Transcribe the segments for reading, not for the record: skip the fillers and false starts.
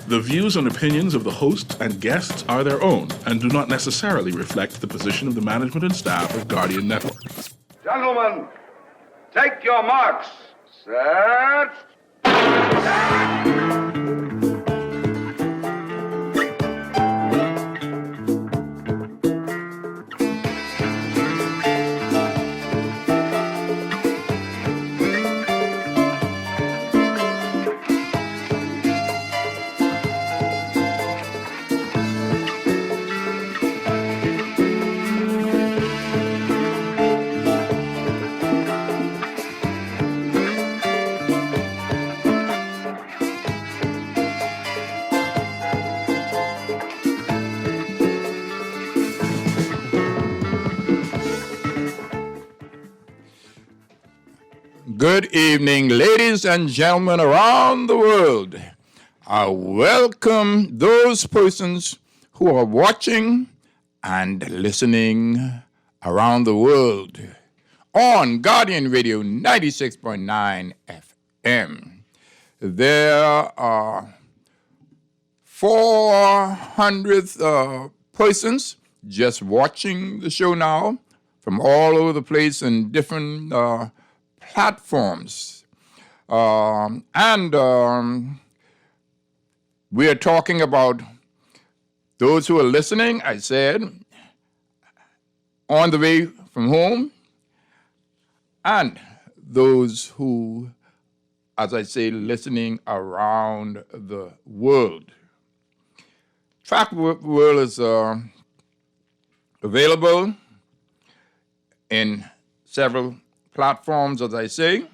The views and opinions of the host and guests are their own and do not necessarily reflect the position of the management and staff of Guardian Network. Gentlemen, take your marks. Set. Good evening, ladies and gentlemen around the world. I welcome those persons who are watching and listening around the world on Guardian Radio 96.9 FM. There are 400 persons just watching the show now from all over the place in different platforms. We are talking about those who are listening, I said, on the way from home, and those who, as I say, listening around the world. Track World is available in several platforms, as I say,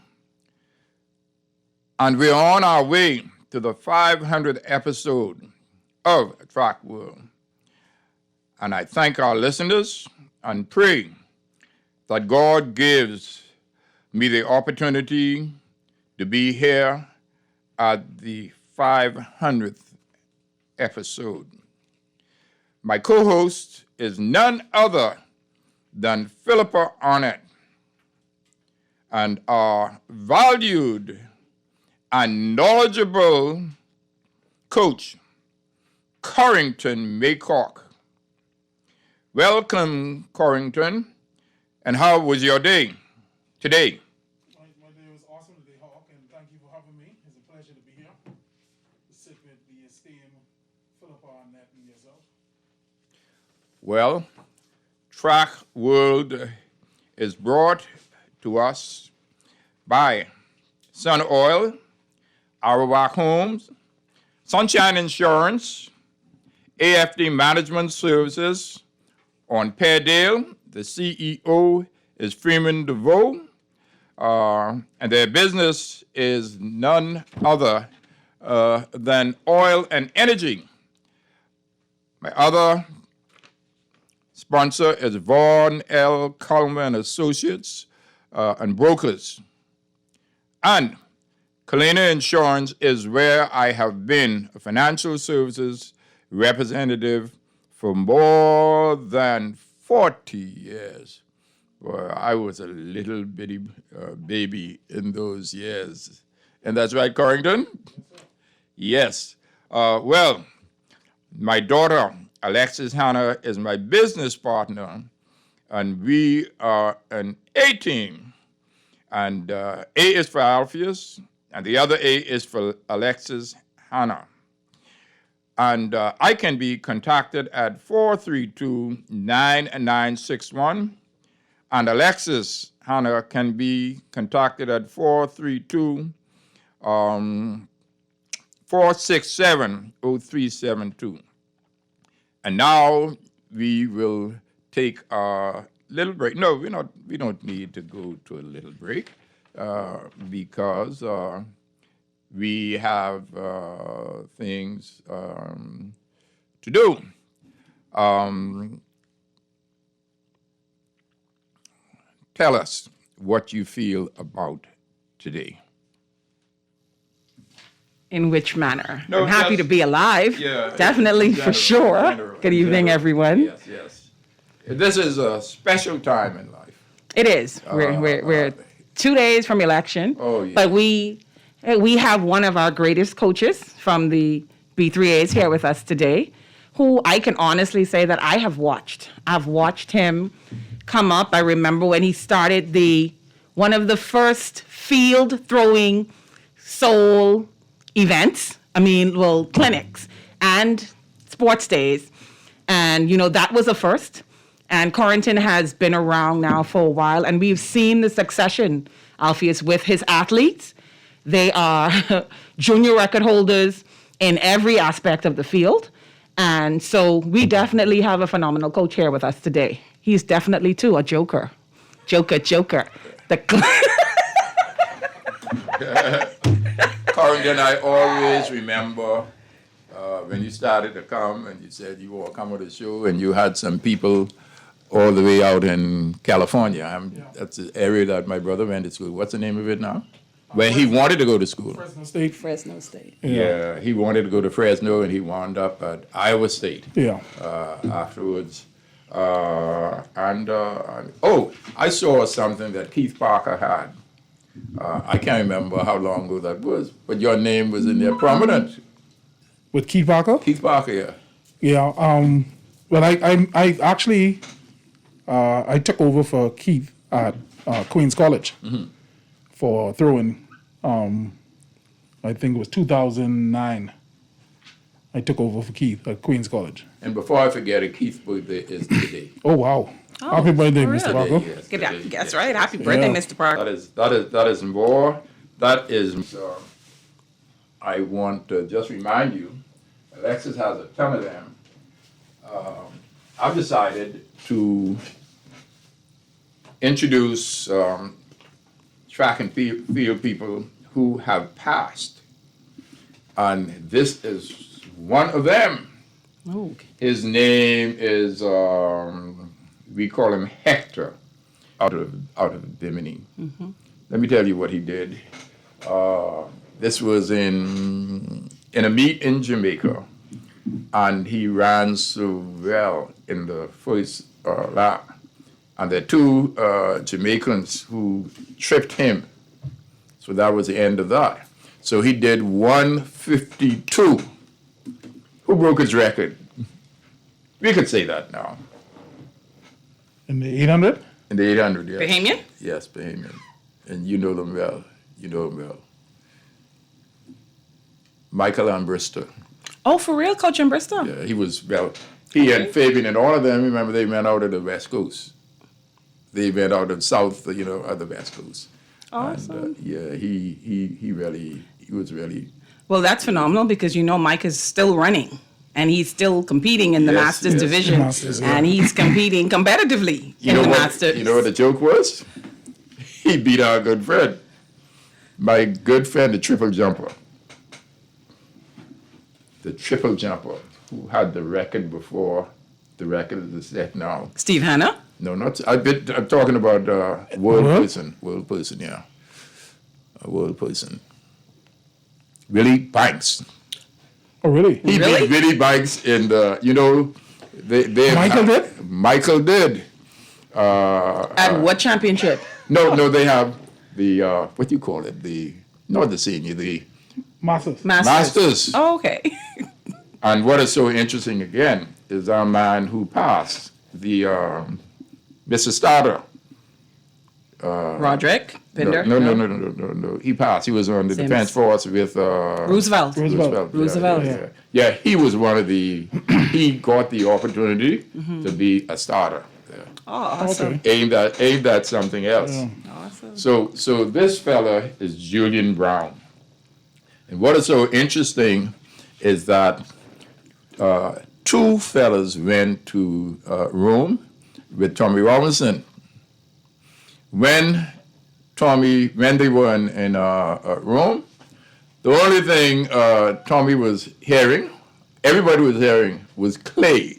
and we're on our way to the 500th episode of Track World. And I thank our listeners and pray that God gives me the opportunity to be here at the 500th episode. My co-host is none other than Philippa Arnett, and our valued and knowledgeable coach, Corrington Maycock. Welcome, Corrington. And how was your day today? My day was awesome today, Hawk, and thank you for having me. It's a pleasure to be here to sit with the esteemed Philippa Arnett and yourself. Well, Track World is brought to us by Sun Oil, Arawak Homes, Sunshine Insurance, AFD Management Services on Peardale. The CEO is Freeman DeVoe, and their business is none other than oil and energy. My other sponsor is Vaughn L. Coleman Associates and Brokers. And Kalina Insurance is where I have been a financial services representative for more than 40 years. Well, I was a little bitty baby in those years. And that's right, Corrington? Yes. Well, my daughter, Alexis Hannah, is my business partner, and we are an A team. And A is for Alpheus, and the other A is for Alexis Hannah. And I can be contacted at 432-9961, and Alexis Hannah can be contacted at 432-467-0372. And now we will take a little break. No, we don't need to go to a little break because we have things to do. Tell us what you feel about today. In which manner? No, I'm happy to be alive. Yeah, definitely, for sure. general, Good evening, everyone. Yes, yes. This is a special time in life. It is. We're 2 days from election. Oh, yeah. But we have one of our greatest coaches from the B3A is here with us today, who I can honestly say that I have watched. I've watched him come up. I remember when he started one of the first field throwing soul events. Clinics and sports days. And, that was a first. And Corrington has been around now for a while. And we've seen the succession, Alpheus, with his athletes. They are junior record holders in every aspect of the field. And so we definitely have a phenomenal coach here with us today. He's definitely, too, a joker. Joker. Corrington, I always remember when you started to come and you said you were coming to the show and you had some people all the way out in California. That's the area that my brother went to school. What's the name of it now? Where he wanted to go to school. Fresno State. Yeah, he wanted to go to Fresno and he wound up at Iowa State. Yeah. Afterwards. I saw something that Keith Parker had. I can't remember how long ago that was, but your name was in there prominent. With Keith Parker? Keith Parker, yeah. Yeah. Well, I actually I took over for Keith at Queens College for throwing. I think it was 2009. I took over for Keith at Queens College. And before I forget it, Keith's birthday is today. Oh wow! Happy birthday, Mr. Parker. Yes, That's right. Happy birthday, Yeah. Mr. Parker. That is more. I want to just remind you, Alexis has a ton of them. I've decided to introduce track and field people who have passed, and this is one of them. Oh, His name is we call him Hector, out of Bimini. Let me tell you what he did. This was in a meet in Jamaica, and he ran so well in the first lap. And there are two Jamaicans who tripped him. So that was the end of that. So he did 152. Who broke his record? We could say that now. In the 800? In the 800, yes. Bahamian? Yes, Bahamian. And you know them well. Michael Ambrister. Oh, for real, Coach in Bristol? Yeah, he was, he and Fabian and all of them, remember, they went out of the West Coast. They went out of the South, of the West Coast. Awesome. And, he was really. Well, that's phenomenal because Mike is still running and he's still competing in the Yes, Masters yes. division. Masters, yeah. And he's competing competitively in the Masters. You know what the joke was? He beat our good friend. My good friend, the triple jumper. The triple jumper who had the record before the record is set now. Steve Hanna? No, I'm talking about world person, yeah. A world person. Willie Banks. Oh really? He Really? beat Willie Banks in the, they Michael did? Michael did. At what championship? No, they have the, what do you call it? Not the senior, the Masters. Masters. Oh, okay. And what is so interesting again is our man who passed, the Mr. Starter. Roderick Pinder? No. He passed. He was on the Sims. Defense Force with Roosevelt. Roosevelt. Yeah, he was one of the. He got the opportunity to be a starter. There. Oh, awesome. Okay. Aimed at something else. Yeah. Awesome. So this fella is Julian Brown, and what is so interesting is that two fellas went to Rome with Tommy Robinson. When they were in Rome, the only thing Tommy was hearing, everybody was hearing, was Clay,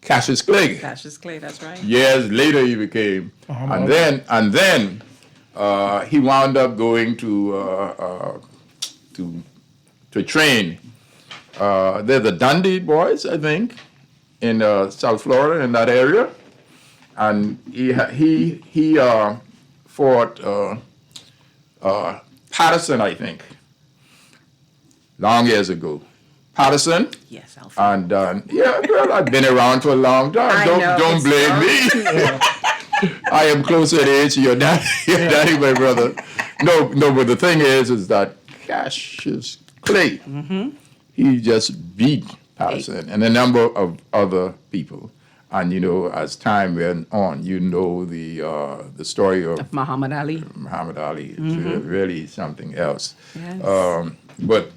Cassius Clay. Cassius Clay, that's right. Years later he became, and then he wound up going to train. They're the Dundee boys, I think, in South Florida, in that area. And he fought Patterson, I think. long years ago. Patterson. Yes, Alfred. And yeah, well, I've been around for a long time. I know, Don't blame me. I am closer in age to your daddy, my brother. No, but the thing is that Cassius Clay, he just beat Patterson and a number of other people. And as time went on, the story of Muhammad Ali. Muhammad Ali is really something else. Yes. But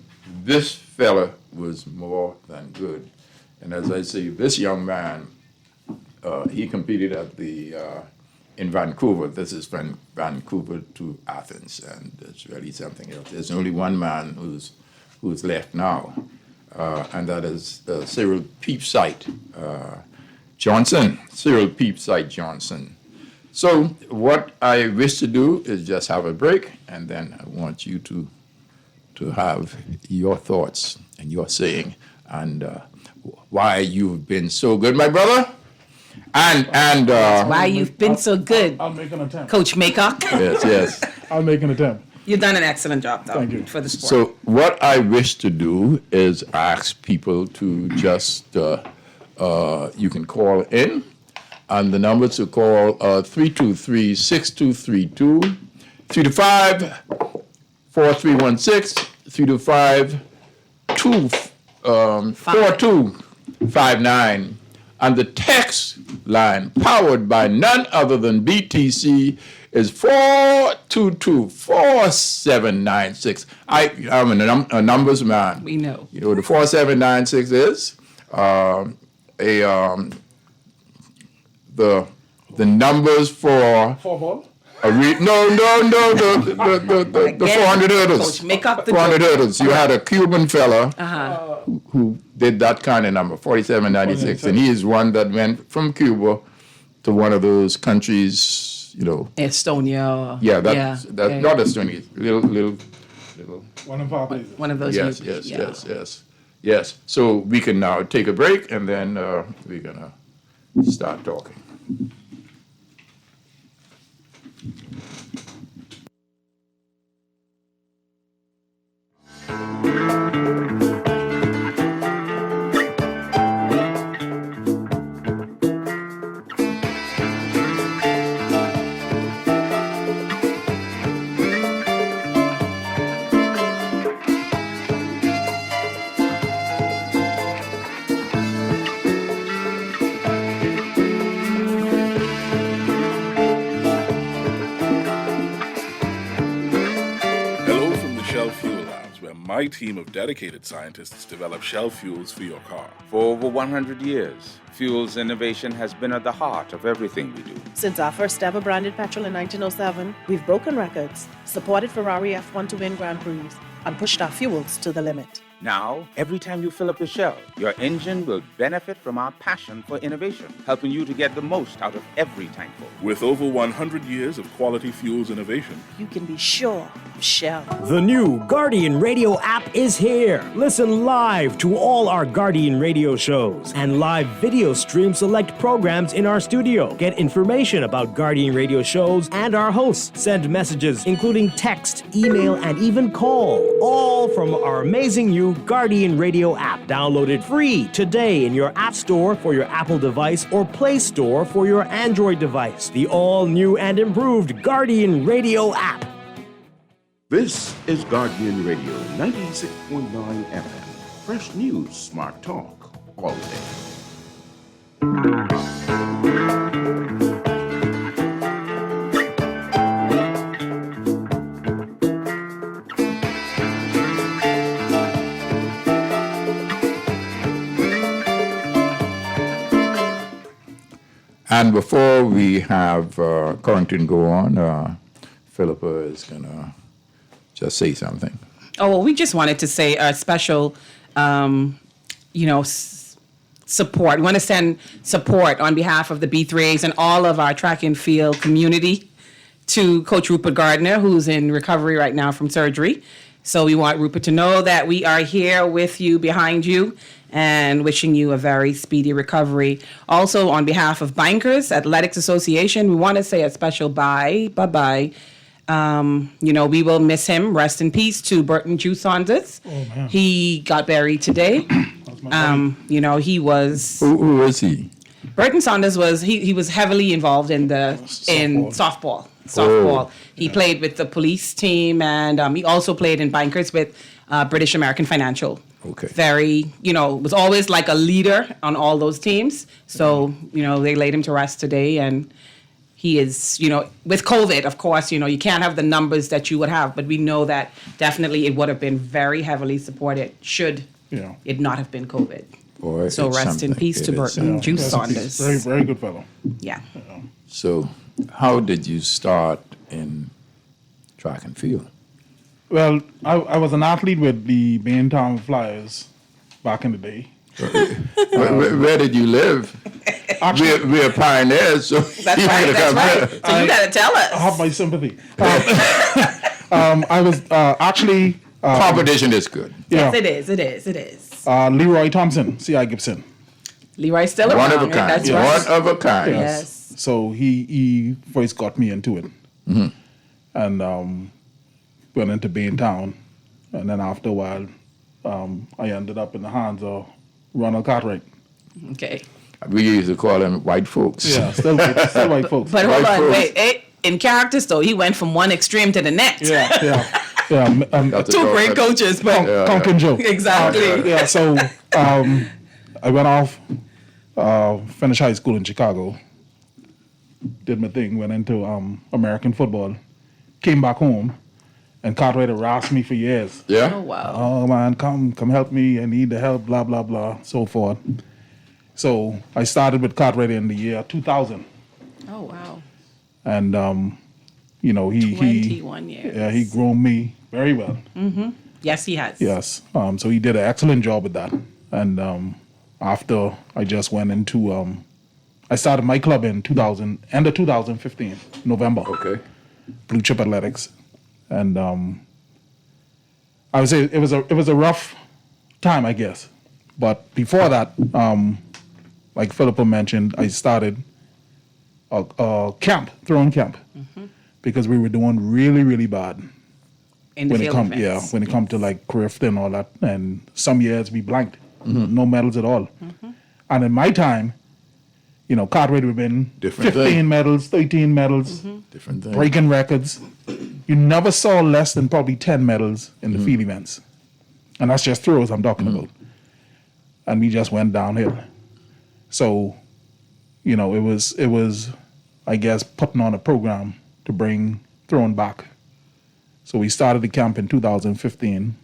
this fella was more than good. And as I say, this young man, he competed in Vancouver. This is from Vancouver to Athens, and it's really something else. There's only one man who's left now, and that is Cyril Peepsight Johnson. Cyril Peepsight Johnson. So what I wish to do is just have a break, and then I want you to have your thoughts and your saying and why you've been so good, my brother. And Why you've been so good, I'll make an attempt. Coach Maycock. yes. I'll make an attempt. You've done an excellent job, though, Thank you. for the sport. So what I wish to do is ask people to just you can call in, and the number to call 323-6232, 325-4316, 325-4259, and the text line powered by none other than BTC is 422-4796. I'm a numbers man. We know. You know what the 4796 is? The numbers for Four ball? the 400 hurdles. Coach, make up the 400 joke. hurdles. You had a Cuban fella who did that kind of number, 4796, and he is one that went from Cuba to one of those countries, Estonia. Yeah, that's not Estonia. Little. One of our places. One of those. Yes. So we can now take a break, and then we're gonna start talking. Hello from the Shell Fuel Labs, where my team of dedicated scientists develop Shell fuels for your car. For over 100 years, fuels innovation has been at the heart of everything we do. Since our first ever branded petrol in 1907, we've broken records, supported Ferrari F1 to win Grand Prix, and pushed our fuels to the limit. Now, every time you fill up your Shell, your engine will benefit from our passion for innovation, helping you to get the most out of every tankful. With over 100 years of quality fuels innovation, You can be sure of Shell. The new Guardian Radio app is here. Listen live to all our Guardian Radio shows and live video stream select programs in our studio. Get information about Guardian Radio shows and our hosts. Send messages, including text, email, and even call. All from our amazing new Guardian Radio app. Download it free today in your App Store for your Apple device or Play Store for your Android device. The all-new and improved Guardian Radio app. This is Guardian Radio 96.9 FM. Fresh news, smart talk, all day. And before we have Corrington go on, Philippa is gonna just say something. Oh, well, we just wanted to say a special, support. We want to send support on behalf of the B3As and all of our track and field community to Coach Rupert Gardner, who's in recovery right now from surgery. So we want Rupert to know that we are here with you, behind you, and wishing you a very speedy recovery. Also, on behalf of Bankers Athletics Association, we want to say a special bye-bye We will miss him. Rest in peace to Burton Jew Saunders. Oh, man. He got buried today. He was Who was he? Burton Saunders was he was heavily involved in softball. Softball. He played with the police team, and he also played in bankers with British American Financial. Okay. Very, was always like a leader on all those teams. So, they laid him to rest today, and he is, with COVID, of course, you can't have the numbers that you would have, but we know that definitely it would have been very heavily supported should it not have been COVID. Boy, So it's rest in something. peace to It is Burton Jew Rest in peace. Saunders. Very, very good fellow. Yeah. So, how did you start in track and field? Well, I was an athlete with the Baintown Flyers back in the day. Where did you live? Actually, We're pioneers, so That's right. So you got to tell us. I have my sympathy. I was actually. Competition is good. Yeah. Yes, it is. Leroy Thompson, C.I. Gibson. Leroy's still around. One of a kind. That's right. One of a kind. Yes. So he first got me into it. And went into Baintown. And then after a while, I ended up in the hands of Ronald Cartwright. Okay. We used to call them white folks. Yeah, still white folks. But hold Right on, first. wait. In characters, though, he went from one extreme to the next. Yeah. Got to Two go great back. coaches, but Conkin Joe. exactly. Yeah, so I went off, finished high school in Chicago, did my thing, went into American football, came back home, and Cartwright harassed me for years. Yeah? Oh wow. Oh man, come help me, I need the help, blah, blah, blah, so forth. So I started with Cartwright in the year 2000. Oh wow. And, he 21 years. Yeah, he groomed me very well. Yes, he has. Yes. So he did an excellent job with that. And after I just went into, I started my club in end of 2015, November. Okay. Blue Chip Athletics. And I would say it was a rough time, I guess. But before that, like Philippa mentioned, I started a camp, throwing camp, because we were doing really, really bad. In the When it field come, events. when it come to like craft and all that, and some years we blanked, no medals at all. And in my time, Cartwright would have been Different 15 thing. medals, 13 medals, Different thing. breaking records. You never saw less than probably 10 medals in the field events, and that's just throws I'm talking about. And we just went downhill. So, it was, I guess, putting on a program to bring throwing back. So we started the camp in 2015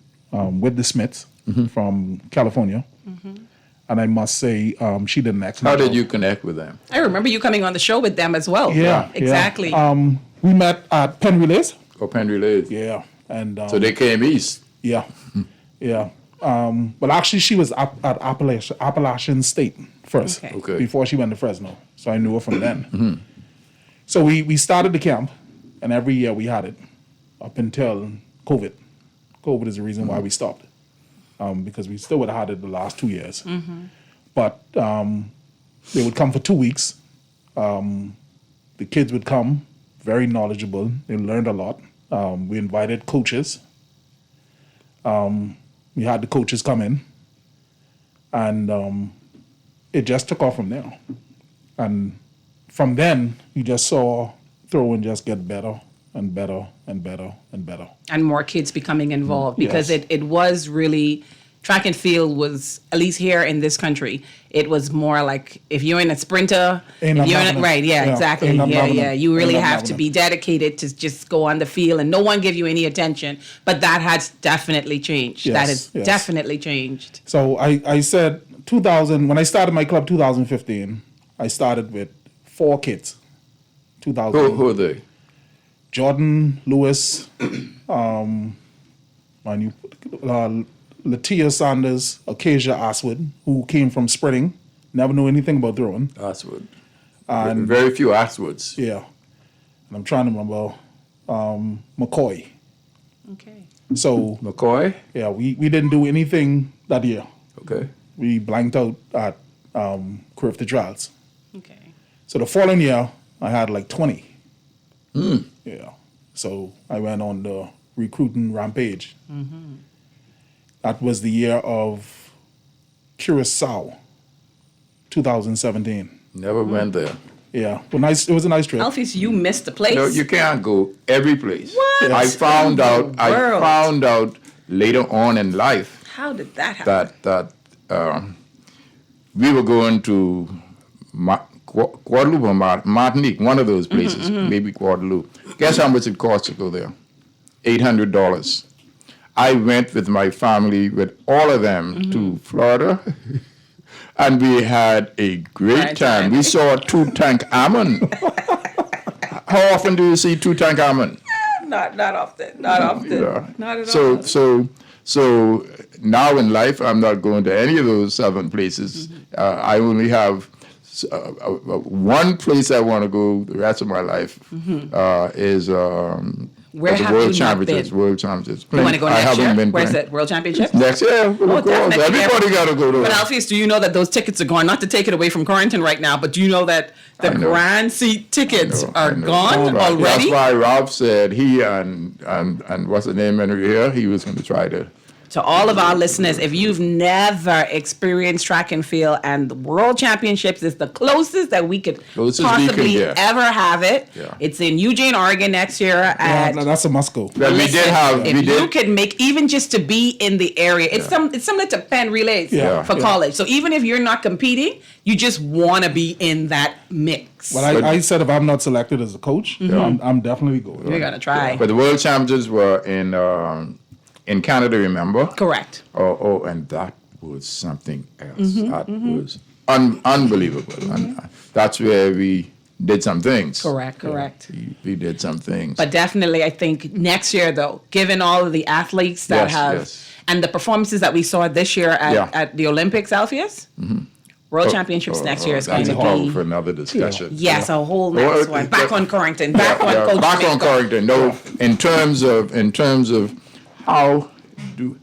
with the Smiths from California. And I must say, she did an excellent How did job. you connect with them? I remember you coming on the show with them as well. Yeah. Exactly. We met at Penn Relays. Or Penn Relays? Yeah. And So they came east. yeah. Yeah. But actually, she was at Appalachian State first, Okay. Okay. before she went to Fresno. So I knew her from then. So we started the camp, and every year we had it up until COVID. COVID is the reason why we stopped, because we still would have had it the last 2 years. But they would come for 2 weeks. The kids would come, very knowledgeable. They learned a lot. We invited coaches. We had the coaches come in, and it just took off from there. And from then, you just saw throwing just get better and better and better and better. And more kids becoming involved because Yes. it was really, track and field was, at least here in this country, it was more like if you're in a sprinter, Ain't if you're in, nothing. right, yeah, Yeah, exactly. ain't nothing Yeah, happening. yeah. You really Ain't have nothing to be dedicated to just go on the field and no one give you any attention. But that has definitely changed. That Yes, has yes. definitely changed. So I said 2000, when I started my club 2015, I started with 4 kids. 2000. Who are they? Jordan Lewis, Latia Sanders, Acacia Aswood, who came from sprinting, never knew anything about throwing. Ashwood. Very few Ashwoods. Yeah. And I'm trying to remember McCoy. Okay. So, McCoy? yeah, we didn't do anything that year. Okay. We blanked out at Crafty Trials. Okay. So the following year, I had like 20. Yeah. So I went on the recruiting rampage. That was the year of Curacao, 2017. Never went there. Yeah, well, nice. It was a nice trip. Alphys, you missed the place. No, you can't go every place. What? I found in out. the I world? found out later on in life How did that happen? that we were going to Guadeloupe or Martinique, one of those places, maybe Guadeloupe. Guess how much it cost to go there? $800. I went with my family, with all of them, to Florida, and we had a great time. We saw Tutankhamun. How often do you see Tutankhamun? Not often. Not often. Yeah. Not at all. So now in life, I'm not going to any of those southern places. I only have one place I want to go the rest of my life is Where the have World you not Championships. been? World Championships. You want to go I next haven't year? been Where's playing. it? World Championships? Next year, of course. definitely. Everybody got to go to But it. Alphys, do you know that those tickets are gone? Not to take it away from Corrington right now, but do you know that the I know. grand seat tickets I are know. gone Right. already? That's why Ralph said he and what's the name Henry here, he was going to try to. To all of our listeners, if you've never experienced track and field, and the World Championships is the closest that we could Closest we could possibly get. ever have it. Yeah. It's in Eugene, Oregon next year. Yeah, At that's a must go. Well, we did Listen, have. if We you did. can make, even just to be in the area, it's similar to Penn Relays Yeah. for Yeah. college. So even if you're not competing, you just want to be in that mix. Well, I said if I'm not selected as a coach, I'm definitely going. You're gonna try. But the World Championships were in Canada, remember? Correct. Oh, and that was something else. That was unbelievable. And that's where we did some things. Correct. We did some things. But definitely, I think next year, though, given all of the athletes that Yes. and the performances that we saw this year at the Olympics, Alpheus, World Championships next year is going that's to a topic be. for another discussion. Yes, a whole next one. Back on Corrington. Back on Coach Back on Minko. Corrington. No, in terms of how do,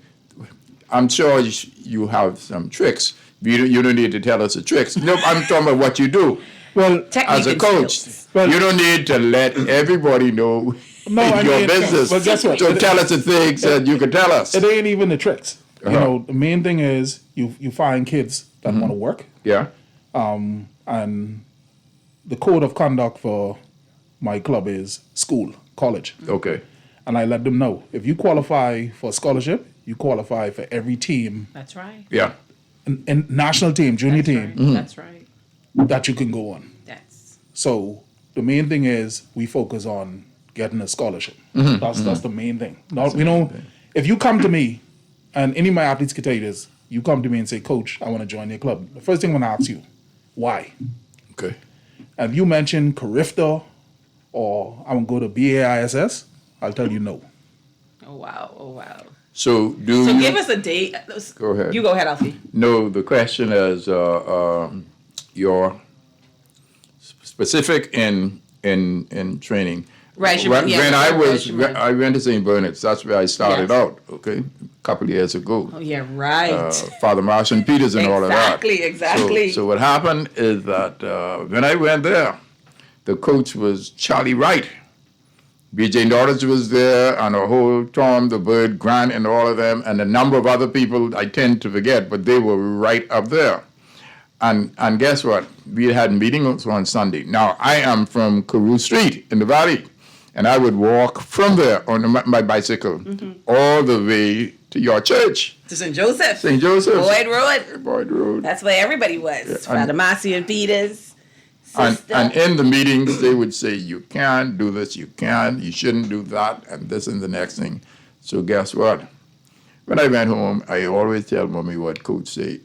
I'm sure you have some tricks. You don't need to tell us the tricks. No, I'm talking about what you do. Well, Technique As a and coach, skills. you don't need to let everybody know No, I your mean, business. but guess what? So tell us the things that you can tell us. it ain't even the tricks. You Uh-huh. know, the main thing is you find kids that want to work, Yeah. and the code of conduct for my club is school, college. Okay. And I let them know, if you qualify for a scholarship, you qualify for every team, That's right. Yeah. and national team, junior team, That's right. that you can go on. That's So the main thing is we focus on getting a scholarship. That's the main thing. Not, if you come to me, and any of my athletes can tell you this, you come to me and say, Coach, I want to join your club. The first thing I'm going to ask you, why? Okay. And if you mention Carifta or I want to go to BAISS, I'll tell you no. oh wow. So So give us a date. Go ahead. You go ahead, Alfie. No, the question is your specific in training. Regimen, When yeah, when I went to St. Bernard's, that's where I started Yes. out. Okay, a couple of years ago. Oh yeah, right. Father Martian Peters and all of that. Exactly. So what happened is that when I went there, the coach was Charlie Wright. B.J. Norris was there, and a whole Tom, the Bird, Grant, and all of them, and a number of other people I tend to forget, but they were right up there. And guess what? We had meetings on Sunday. Now, I am from Carew Street in the Valley, and I would walk from there on my bicycle all the way to your church, To St. Joseph. St. Joseph. Boyd Road. Road. That's where everybody was. Father Marcy and Peters. Sister. And in the meetings, they would say, you can't do this, you shouldn't do that, and this and the next thing. So guess what? When I went home, I always tell mommy what coach say.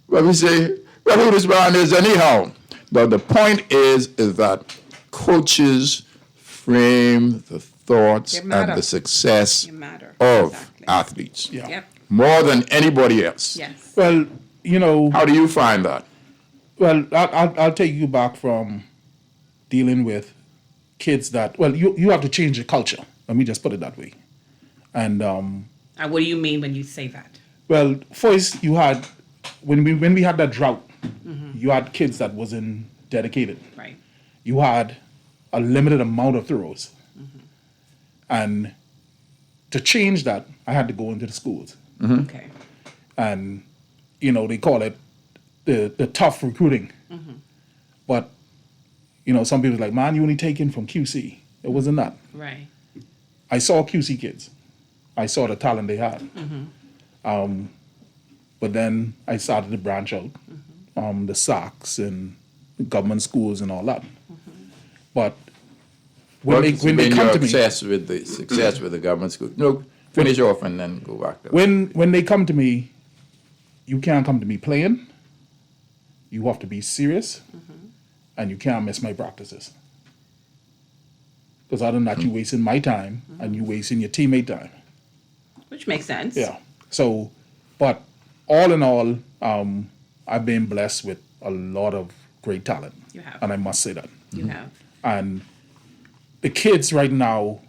Well, we say, well, who this man is anyhow? But the point is that coaches frame the thoughts You matter. and the success You matter. of Exactly. athletes Yeah. Yep. more than anybody else. Yes. Well, you know, How do you find that? well, I'll take you back from dealing with kids that, well, you have to change the culture. Let me just put it that way. And, And what do you mean when you say that? well, first you had, when we had that drought, you had kids that wasn't dedicated. Right. You had a limited amount of throws. And to change that, I had to go into the schools. Okay. And, you know, they call it the tough recruiting. But, you know, some people are like, man, you only taken from QC. It wasn't that. Right. I saw QC kids. I saw the talent they had. But then I started to branch out, the SACs and the government schools and all that. But when What's they been come your to me, success with the government school? No, finish off and then go back to when they come to me, you can't come to me playing. You have to be serious, and you can't miss my practices. Because other than that, you're wasting my time and you're wasting your teammate time. Which makes sense. Yeah. So, but all in all, I've been blessed with a lot of great talent. You have. And I must say that. You have. And the kids right now,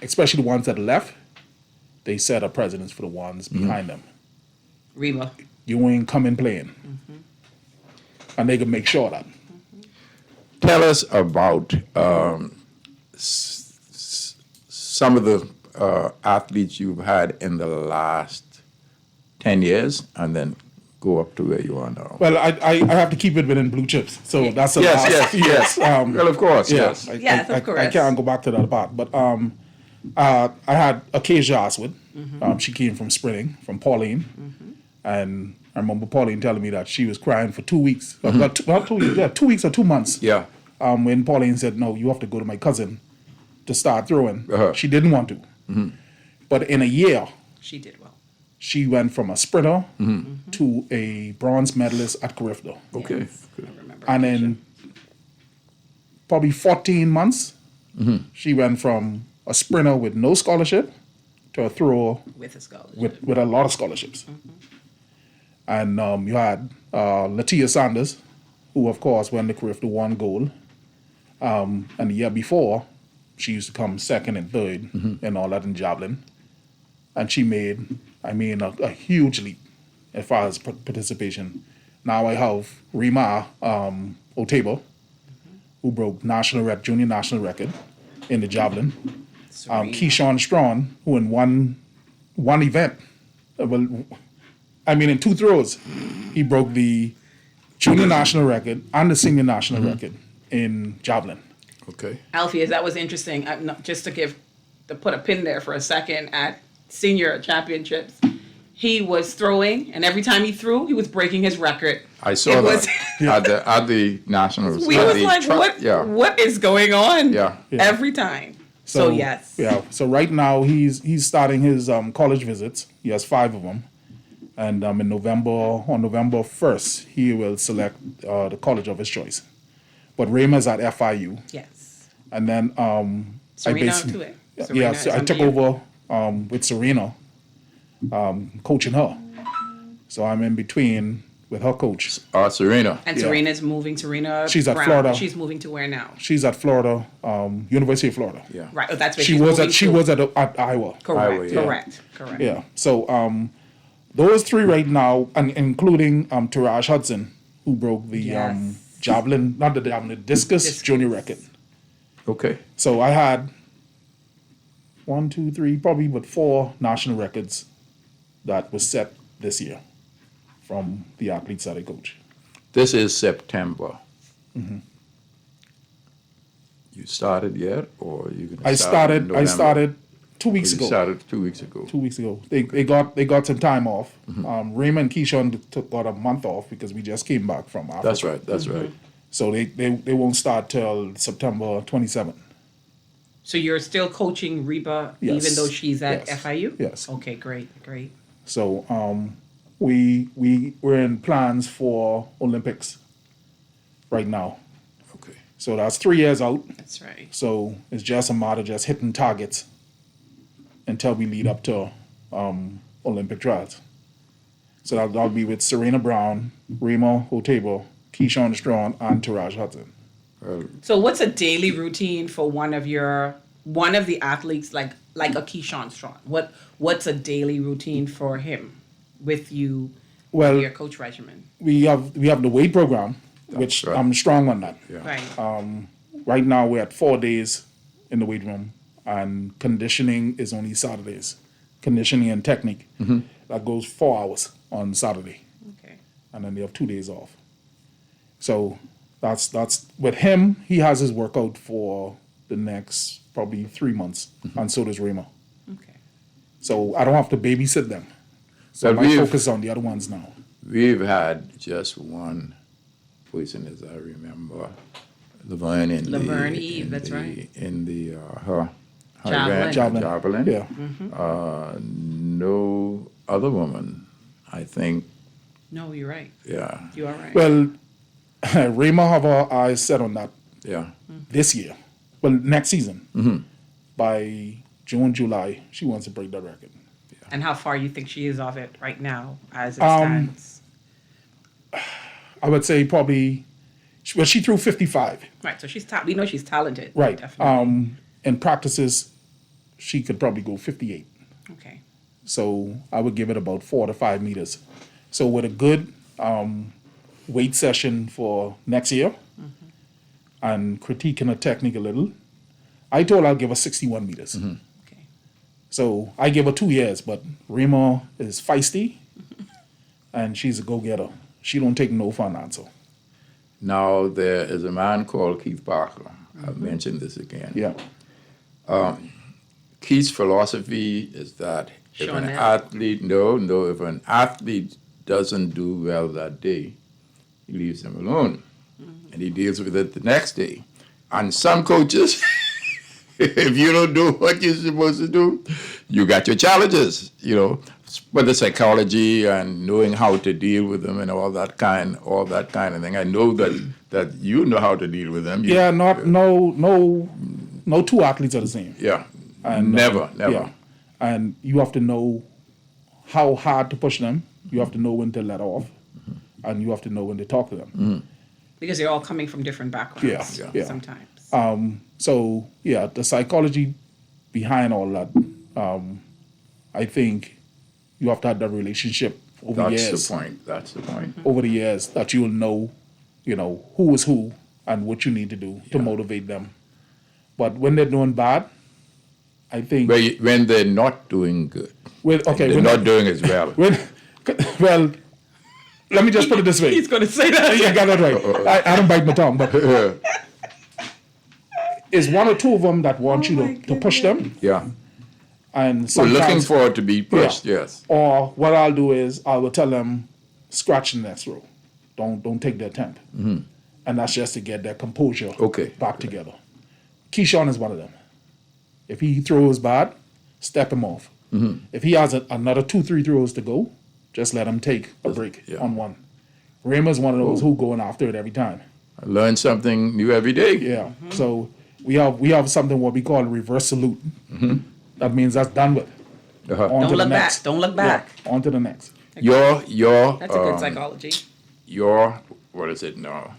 especially the ones that left, they set a precedence for the ones behind them. Reba. You ain't coming playing. And they can make sure of that. Tell us about some of the athletes you've had in the last 10 years and then go up to where you are now. Well, I have to keep it within blue chips. So that's the last few years. Well, of course, yes. Yes, of course. I can't go back to that part. But I had Acacia Oswood. She came from sprinting, from Pauline. And I remember Pauline telling me that she was crying for 2 weeks. Not 2 weeks, 2 weeks or 2 months. Yeah. When Pauline said, no, you have to go to my cousin to start throwing. She didn't want to. But in a year, She did well. she went from a sprinter to a bronze medalist at Carifta. Okay. I remember. And in probably 14 months, she went from a sprinter with no scholarship to a thrower With a scholarship. with a lot of scholarships. And you had Latia Sanders, who of course went to Carifta, won gold. And the year before, she used to come second and third and all that in javelin. And she made, a huge leap as far as participation. Now I have Rima Otebo, who broke junior national record in the javelin. Keyshawn Strong, who in one event, in 2 throws, he broke the junior national record and the senior national record in javelin. Okay. Alfie, that was interesting. Just to put a pin there for a second at senior championships, he was throwing, and every time he threw, he was breaking his record. I saw that at the nationals. We was like, what is going on? Yeah. Every time. So yes. Yeah. So right now he's starting his college visits. He has 5 of them, and on November 1st he will select the college of his choice. But Rayma's at FIU. Yes. And then Serena I took over with Serena, coaching her. So I'm in between with her coach. Serena. And Serena's moving. Serena. She's at Brown. Florida. She's moving to where now? She's at Florida, University of Florida. Yeah. Right. Oh, that's where She was at Iowa. Correct. Iowa, yeah. Correct. Yeah. So those 3 right now, and including Taraj Hudson, who broke the javelin, not the javelin, discus junior record. Okay. So I had 1, 2, 3, probably but 4 national records that was set this year from the athletes that I coach. This is September. You started yet, or you gonna I start in November? started 2 weeks You ago. started 2 weeks ago. 2 weeks ago. They got some time off. Raymond and Keyshawn got a month off because we just came back from Africa. That's right. So they won't start till September 27th. So you're still coaching Reba Yes. even though she's at Yes. FIU? Yes. Okay, great. So we're in plans for Olympics right now. Okay. So that's 3 years out. That's right. So it's just a matter of just hitting targets until we lead up to Olympic trials. So that'll be with Serena Brown, Rima Otebo, Keyshawn Strong, and Taraj Hudson. So what's a daily routine for one of the athletes like a Keyshawn Strong? What's a daily routine for him with you, Well, your coach regimen? we have the weight program, which right. I'm strong on that. Right. Right now we're at 4 days in the weight room, and conditioning is only Saturdays. Conditioning and technique. That goes 4 hours on Saturday, Okay. and then they have 2 days off. So that's with him. He has his workout for the next probably 3 months, and so does Rima. Okay. So I don't have to babysit them. So But I we've- focus on the other ones now. We've had just one person, as I remember, Laverne in Laverne the, Eve, in that's the, right. in the her Javelin. event, Javelin. Yeah. No other woman, I think. No, you're right. Yeah, You are right. Well, Rima have our eyes set on that yeah. this year. Well, next season. By June, July, she wants to break that record. And how far you think she is of it right now, as it stands? I would say probably, well, she threw 55. Right. So we know she's talented. Right. Definitely. In practices, she could probably go 58. Okay. So I would give it about 4 to 5 meters. So with a good weight session for next year and critiquing her technique a little, I told her I'll give her 61 meters. Okay. So I gave her 2 years, but Rima is feisty and she's a go-getter. She don't take no for an answer. Now there is a man called Keith Parker. I've mentioned this again. Yeah. Keith's philosophy is that if Sean an L. athlete, if an athlete doesn't do well that day, he leaves them alone, and he deals with it the next day. And some coaches, if you don't do what you're supposed to do, you got your challenges. But the psychology and knowing how to deal with them and all that kind of thing. I know that you know how to deal with them. No two athletes are the same. Yeah. And, never. Yeah. And you have to know how hard to push them. You have to know when to let off, and you have to know when to talk to them. Because they're all coming from different backgrounds. Yeah. Sometimes. So yeah, the psychology behind all that, I think you have to have that relationship over years. That's the point. Over the years, that you'll know, who is who and what you need to do to motivate them. But when they're doing bad, I think When they're not doing good. when They're not doing as well. well, let me just put it this way. He's going to say that. Yeah, got that right. I don't bite my tongue, but is one or two of them that want you to push them, Yeah. and We're sometimes, looking forward to be pushed, yes. Or what I'll do is I will tell them, scratch the next row, don't take their attempt, and that's just to get their composure back together. Keyshawn is one of them. If he throws bad, step him off. If he has another 2-3 throws to go, just let him take a break on one. Rima's one of those who going after it every time. I learn something new every day. Yeah. So we have something what we call a reverse salute. That means that's done with. On Don't to the look back. next. Don't look back. Yeah, on to the next. Your That's a good psychology. your what is it now?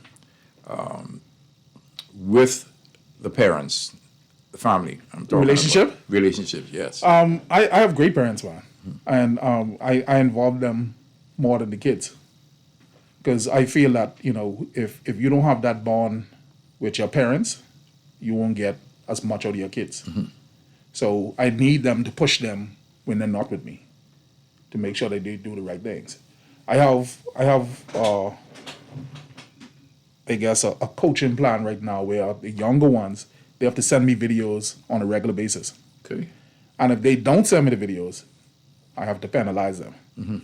With the parents, the family. I'm talking Relationship? about. Relationship, yes. I have great parents, man, and I involve them more than the kids, because I feel that if you don't have that bond with your parents, you won't get as much out of your kids. So I need them to push them when they're not with me, to make sure that they do the right things. I have I guess a coaching plan right now where the younger ones, they have to send me videos on a regular basis. Okay. And if they don't send me the videos, I have to penalize them.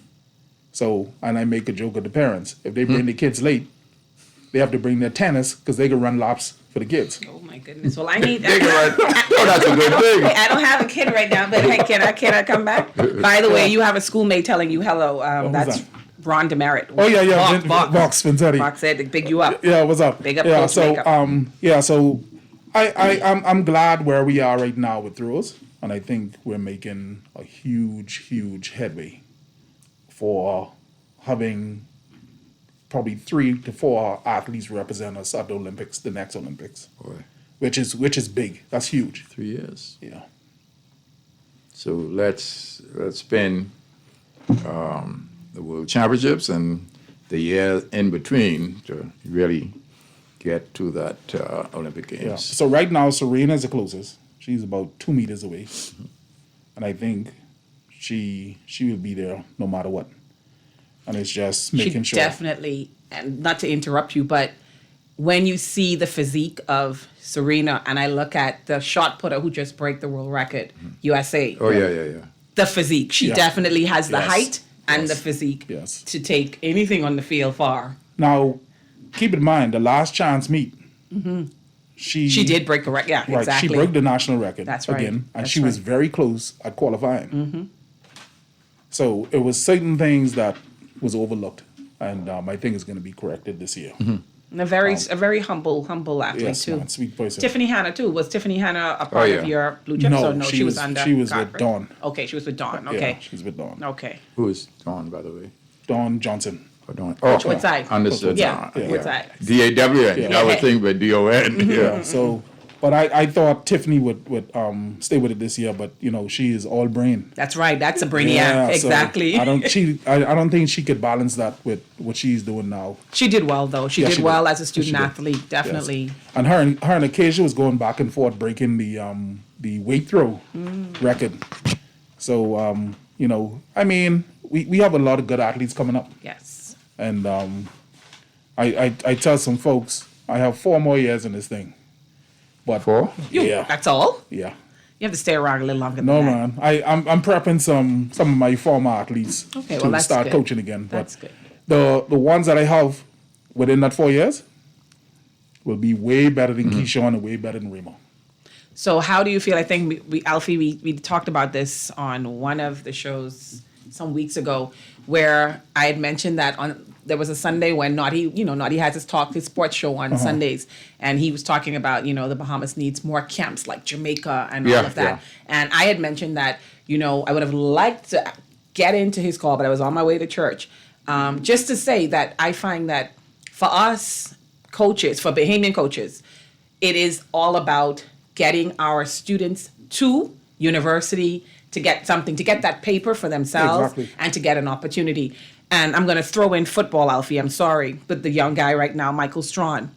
So, and I make a joke with the parents. If they bring the kids late, they have to bring their tennis because they can run laps for the kids. Oh my goodness. Well, I need. That's a good thing. I don't have a kid right now, but hey, can I come back? By the way, you have a schoolmate telling you hello. That's that? Ron Demerit. Oh yeah, Vox Vincetti. Vox said to big you up. Yeah, what's up? Big up Yeah, Coach so Makeup. so I'm glad where we are right now with throws, and I think we're making a huge headway for having probably 3 to 4 athletes represent us at the Olympics, the next Olympics, Boy, which is big. That's huge. 3 years. Yeah. So let's spin the World Championships and the year in between to really get to that Olympic Games. Yeah. So right now, Serena is the closest. She's about 2 meters away, and I think she will be there no matter what. And it's just making She sure. definitely, and not to interrupt you, but when you see the physique of Serena, and I look at the shot putter who just broke the world record, USA. Oh, yeah. The physique. She Yeah. definitely has the Yes. height and Yes. the physique Yes. to take anything on the field far. Now, keep in mind the last chance meet. She did break the record. Yeah, Right, exactly. she broke the national record That's right. again, and That's she was right. very close at qualifying. So it was certain things that was overlooked, and I think it's going to be corrected this year. And a very humble athlete Yes, too. man, sweet person. Tiffany Hanna too. Was Tiffany Hanna a part yeah. of your Blue Chips No, or no? she was- under. she was with Cartwright? Dawn. Okay, she was with Dawn. Okay. Yeah, she's with Dawn. Okay. Who is Dawn, by the way? Dawn Johnson. Oh, Dawn. Oh, Which side? understood. Yeah, Dawn. which side? D-A-W-N. Yeah. I would think with D-O-N. Yeah. So, but I thought Tiffany would stay with it this year, but she is all brain. That's right. That's a brainiac. so Exactly. I don't think she could balance that with what she's doing now. She did well though. She Yeah, did she well did. as a student She did. athlete. Definitely. Yes. And her and Acacia was going back and forth breaking the weight throw record. So I mean, we have a lot of good athletes coming up, Yes. and I tell some folks I have 4 more years in this thing, but 4? yeah, That's all. yeah. You have to stay around a little longer. No, than that. man. I'm prepping some of my former athletes Okay, to well, that's start good. coaching again. That's but good. the ones that I have within that 4 years will be way better than Keyshawn and way better than Remo. So how do you feel? I think Alfie, we talked about this on one of the shows some weeks ago, where I had mentioned that there was a Sunday when Naughty has his sports show on Sundays, and he was talking about, the Bahamas needs more camps like Jamaica and all Yeah, of that. yeah. And I had mentioned that, I would have liked to get into his call, but I was on my way to church. Just to say that I find that for us coaches, for Bahamian coaches, it is all about getting our students to university to get something, to get that paper for themselves Exactly. and to get an opportunity. And I'm going to throw in football, Alfie. I'm sorry, but the young guy right now, Michael Strawn.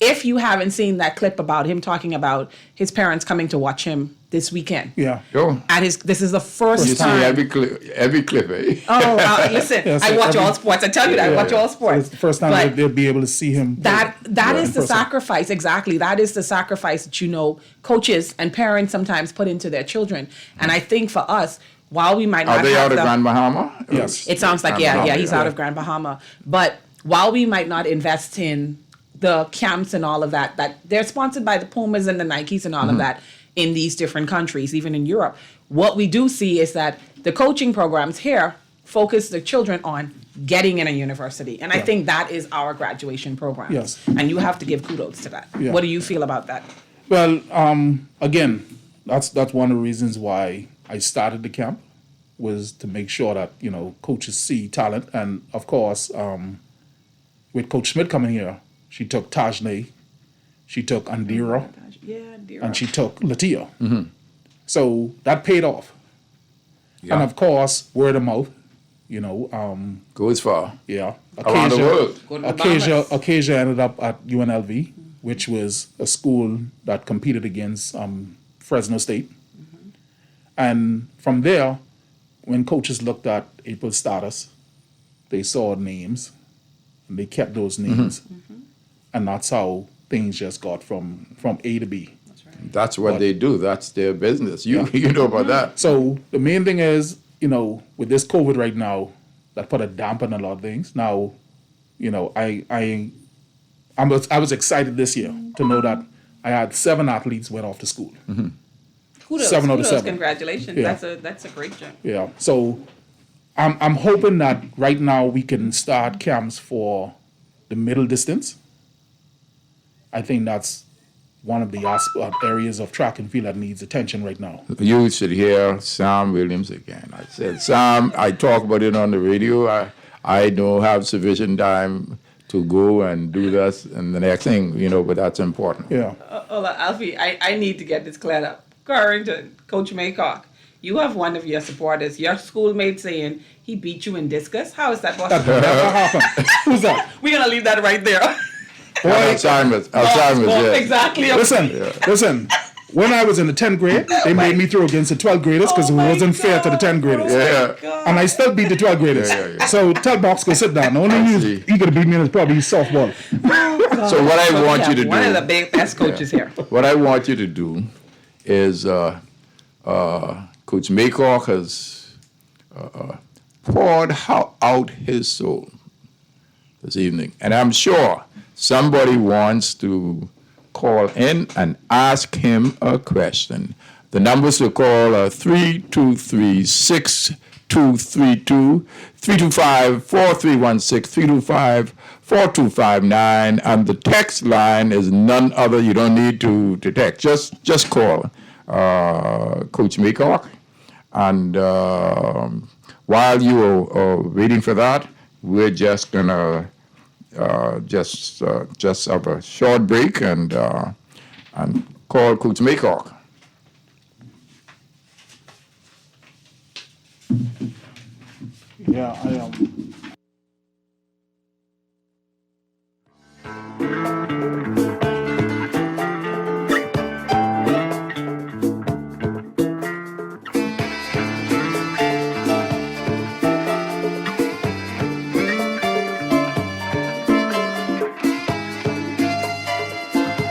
If you haven't seen that clip about him talking about his parents coming to watch him this weekend, Yeah. Yo, this is the first you see time. every clip, eh? Oh, listen, Yeah, so I watch every- all sports. I tell you that I watch all So sports. it's the first time But they'll be able to see him. that in is the person. sacrifice. Exactly. That is the sacrifice that, coaches and parents sometimes put into their children. And I think for us, while we might Are not they have out of the, Grand Bahama? Yes. it sounds like, Grand Bahama, he's out of Grand Bahama. But while we might not invest in the camps and all of that they're sponsored by the Pumas and the Nikes and all of that in these different countries, even in Europe, what we do see is that the coaching programs here focus the children on getting in a university. And I think that is our graduation program. Yes. And you have to give kudos to that. Yeah. What do you feel about that? Well, again, that's one of the reasons why I started the camp, was to make sure that coaches see talent, and of course, with Coach Smith coming here, she took Tajne, she took Andira, Yeah, dear. and she took Latia. So that paid off, Yeah. and of course, word of mouth. Goes far. Yeah, Around the world. Go to the Bahamas. Acacia ended up at UNLV, which was a school that competed against Fresno State. And from there, when coaches looked at April's status, they saw names, and they kept those names. And that's how things just got from A to B. That's what they do. That's their business. You know about that. So the main thing is, with this COVID right now, that put a damper on a lot of things. Now, I was excited this year to know that I had 7 athletes went off to school. Kudos, 7 out of kudos, 7. congratulations. Yeah. That's a great jump. Yeah. So I'm hoping that right now we can start camps for the middle distance. I think that's one of the areas of track and field that needs attention right now. You should hear Sam Williams again. I said, Sam, I talk about it on the radio. I don't have sufficient time to go and do this and the next thing, but that's important. Yeah. Hold on, Alfie, I need to get this cleared up. Carrington, Coach Maycock, you have one of your supporters, your schoolmate, saying he beat you in discus. How is that possible? That never happened. Who's that? We're going to leave that right there. Alzheimer's, yeah. Exactly. Listen. when I was in the 10th grade, they made me throw against the 12th graders because it wasn't fair to the 10th graders. And I still beat the 12th graders. So tell Box, go sit down. The only you gonna beat me is probably softball. So what I want you to do, one of the best coaches here. what I want you to do is Coach Maycock has poured out his soul this evening. And I'm sure somebody wants to call in and ask him a question. The numbers to call are 323-6232, 325-4316, 325-4259, and the text line is none other. You don't need to text. Just call Coach Maycock. And while you are waiting for that, we're just gonna just have a short break and call Coach Maycock. Yeah, I am.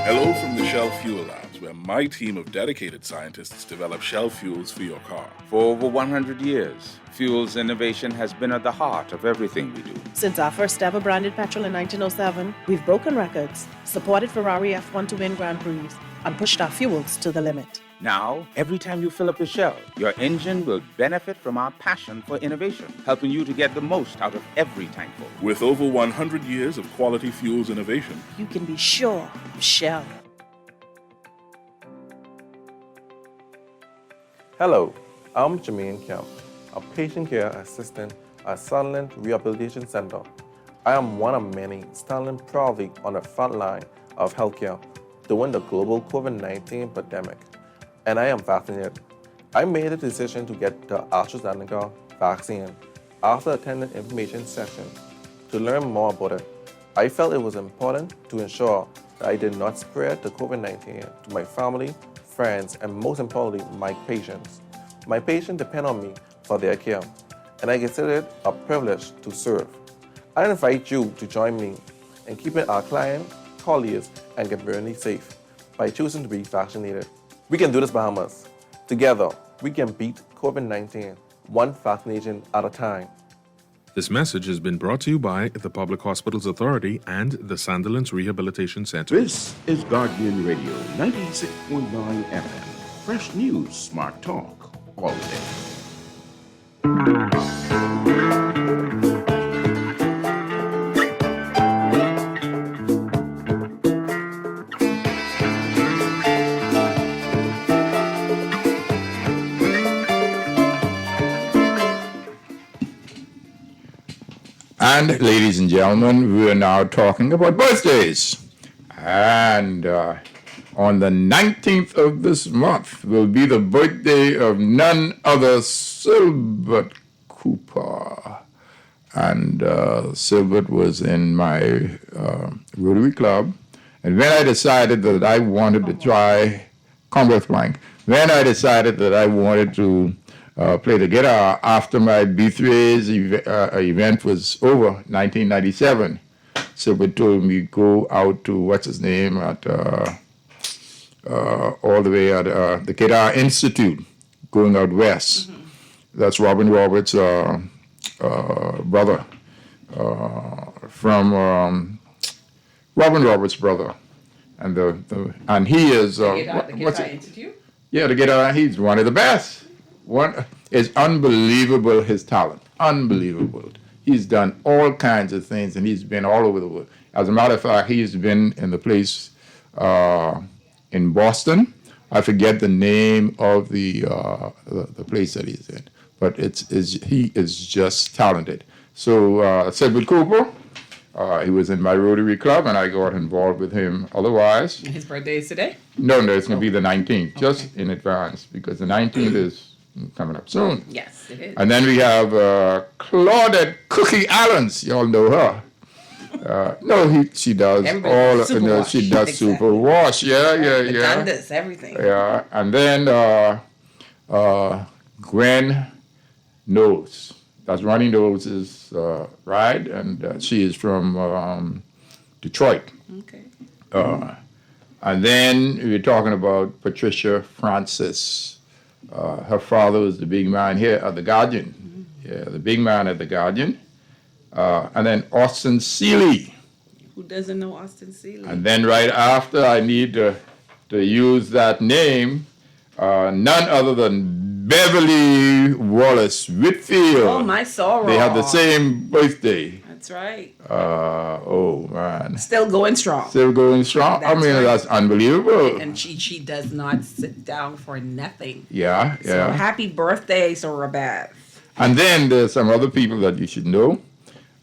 Hello from the Shell Fuel Labs, where my team of dedicated scientists develop Shell fuels for your car. For over 100 years, fuels innovation has been at the heart of everything we do. Since our first ever branded petrol in 1907, we've broken records, supported Ferrari F1 to win Grand Prix, and pushed our fuels to the limit. Now, every time you fill up your Shell, your engine will benefit from our passion for innovation, helping you to get the most out of every tankful. With over 100 years of quality fuels innovation, You can be sure of Shell. Hello, I'm Jermaine Kemp, a patient care assistant at Sunland Rehabilitation Center. I am one of many standing proudly on the front line of healthcare during the global COVID-19 pandemic, and I am vaccinated. I made a decision to get the AstraZeneca vaccine after attending an information session to learn more about it. I felt it was important to ensure that I did not spread the COVID-19 to my family, friends, and most importantly, my patients. My patients depend on me for their care, and I consider it a privilege to serve. I invite you to join me in keeping our clients, colleagues, and community safe by choosing to be vaccinated. We can do this, Bahamas. Together, we can beat COVID-19 one vaccination at a time. This message has been brought to you by the Public Hospitals Authority and the Sandilands Rehabilitation Center. This is Guardian Radio 96.9 FM. Fresh news, smart talk, all day. And ladies and gentlemen, we are now talking about birthdays. And on the 19th of this month will be the birthday of none other Silbert Cooper. And Silbert was in my Rotary Club. And when I decided that I wanted to try Commonwealth Plank, when I decided that I wanted to play the guitar after my B3A's event was over, 1997. Silbert told me go out to, what's his name, at all the way at the Guitar Institute, going out west. Mm-hmm. That's Robin Roberts' brother, from Robin Roberts' brother. And and he is... the Guitar Institute? Yeah, the Guitar, he's one of the best. One is unbelievable, his talent. Unbelievable. He's done all kinds of things, and he's been all over the world. As a matter of fact, he's been in the place in Boston. I forget the name of the place that he's in, but he is just talented. So Silbert Cooper, he was in my Rotary Club, and I got involved with him otherwise. His birthday is today? No, it's going to be the 19th, just in advance, because the 19th is coming up soon. Yes, it is. And then we have Claudette Cookie Allens. You all know her. No, she does Everybody all. does super wash. She does Exactly. super wash. Yeah. The Dundas, everything. Yeah, and then Gwen Knowles. That's Ronnie Knowles' ride, and she is from Detroit. Okay. And then we were talking about Patricia Francis. Her father was the big man here at the Guardian. Yeah, the big man at the Guardian. And then Austin Seeley. Who doesn't know Austin Seeley? And then right after, I need to use that name, none other than Beverly Wallace Whitfield. Oh, my sorrow. They have the same birthday. That's right. Oh, man. Still going strong. Still going strong? I That's mean, right. that's unbelievable. And she does not sit down for nothing. Yeah, So yeah. happy birthday, Sora Beth. And then there's some other people that you should know.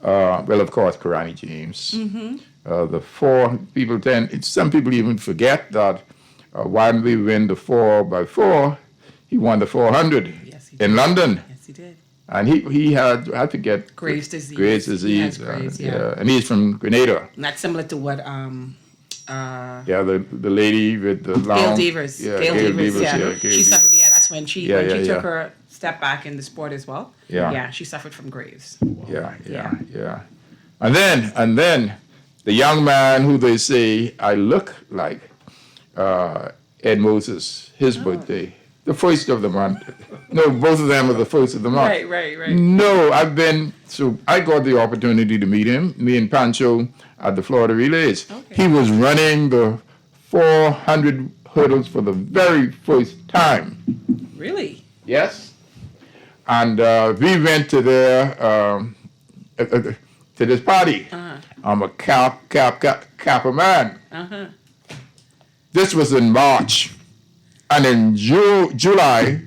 Well, of course, Karani James. The four people some people even forget that when we win the 4x4, he won the 400 in London. Yes, he did. And he had, I forget. Graves' disease. Graves' He disease. has Graves', yeah. And he's from Grenada. And that's similar to what Yeah, the lady with the long. Gail Devers. Yeah, Gail Devers, yeah. Gail She Devers. suffered, yeah, that's when she Yeah, took yeah. her step back in the sport as well. Yeah. Yeah, she suffered from Graves. Yeah. And then the young man who they say I look like, Ed Moses, his birthday, the first of the month. No, both of them are the first of the month. Right. No, I got the opportunity to meet him, me and Pancho at the Florida Relays. Okay. He was running the 400 hurdles for the very first time. Really? Yes. And we went to to this party. I'm a Kappa man. This was in March. And in July,